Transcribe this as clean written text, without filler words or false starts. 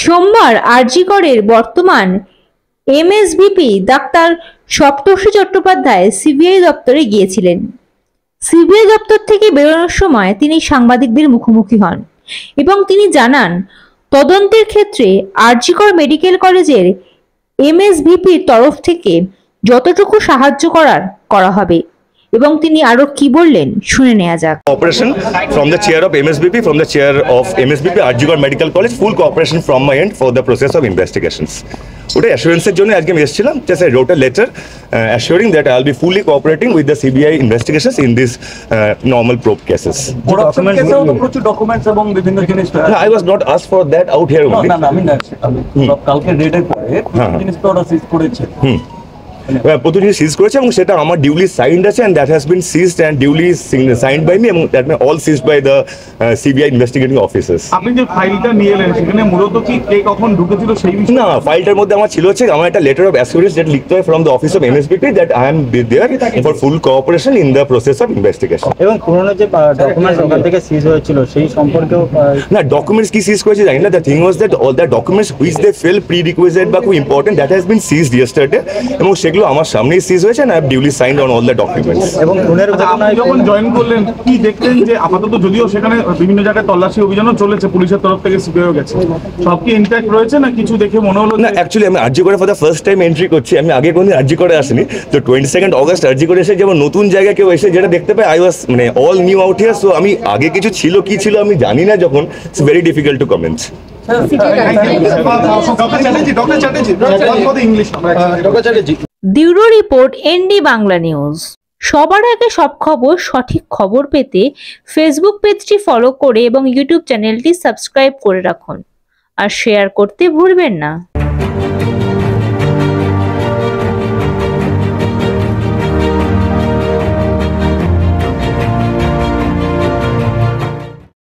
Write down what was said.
সোমবার আরজি করের বর্তমান এমএসভিপি ডাক্তার সপ্তর্ষি চট্টোপাধ্যায় সিবিআই দপ্তরে গিয়েছিলেন। সিবিআই দপ্তর থেকে বেরোনোর সময় তিনি সাংবাদিকদের মুখোমুখি হন এবং তিনি জানান, তদন্তের ক্ষেত্রে আরজি কর মেডিকেল কলেজের এমএসভিপির তরফ থেকে যতটুকু সাহায্য করা হবে। এবং তিনি আরো কি বললেন শুনে নেওয়া যাক। Cooperation from the chair of MSBP, from the chair of MSBP, RG Kar Medical College, full cooperation from my end for the process of investigations. ওটা অ্যাসুরেন্সের জন্য আজকে আমি এসেছিলাম। Just I রোট a letter assuring that I'll be fully cooperating with the CBI investigations in this normal probe cases. প্রচুর documents এবং বিভিন্ন জিনিস। I was not asked for that out here only. না আমি কালকে রেডের পরে জিনিসটা ওরা সিজ করেছে। প্রচুর জিনিস সিজ করেছে এবং সেটা আমার ডিউলি সাইন্ড আছে, and that has been seized and duly signed by me, এবং that may all seized by the CBI investigating officers. আপনি যে ফাইলটা নিয়ে এলেন সেখানে মূলত কি কে কখন ঢুকেছিল সেই বিষয়ে? না, ফাইলটার মধ্যে আমার ছিল হচ্ছে আমার একটা লেটার অফ অ্যাসুরেন্স যেটা লিখতে হয় from the office of MSBP that I am there for full cooperation in the process of investigation. এবং পুরনো যে ডকুমেন্টস ওখান থেকে সিজ হয়েছিল সেই সম্পর্কেও না, ডকুমেন্টস কি সিজ করেছে জানি না। The thing was that all the documents which they felt prerequisite বা খুব important, that has been seized yesterday, এবং সেগুলো আমার সামনেই সিজ হয়েছে, and I have duly signed on all the documents. এবং খুনের আপনি যখন জয়েন করলেন কি দেখলেন যে আপাতত যদিও সেখানে বিভিন্ন জায়গায় তল্লাশি অভিযানও চলেছে, পুলিশের তরফ থেকে সিবিআইও গেছে, সব কি ইনট্যাক্ট রয়েছে না কিছু দেখে মনে হলো? না, অ্যাকচুয়ালি আমি আরজি করে for the first time entry করছি। আমি আগে কোনোদিন আরজি করে আসিনি। তো 22 অগস্ট আরজি করে এসে যেমন নতুন জায়গায় কেউ এসে যেটা দেখতে পায়, আই ওয়াজ মানে all new out here. So আমি আগে কিছু ছিল কি ছিল আমি জানি না, যখন it's very difficult to comment. Bureau report, ND Bangla news. সবার আগে সব খবর, সঠিক খবর পেতে ফেসবুক পেজটি ফলো করে এবং ইউটিউব চ্যানেলটি সাবস্ক্রাইব করে রাখুন আর শেয়ার করতে ভুলবেন না।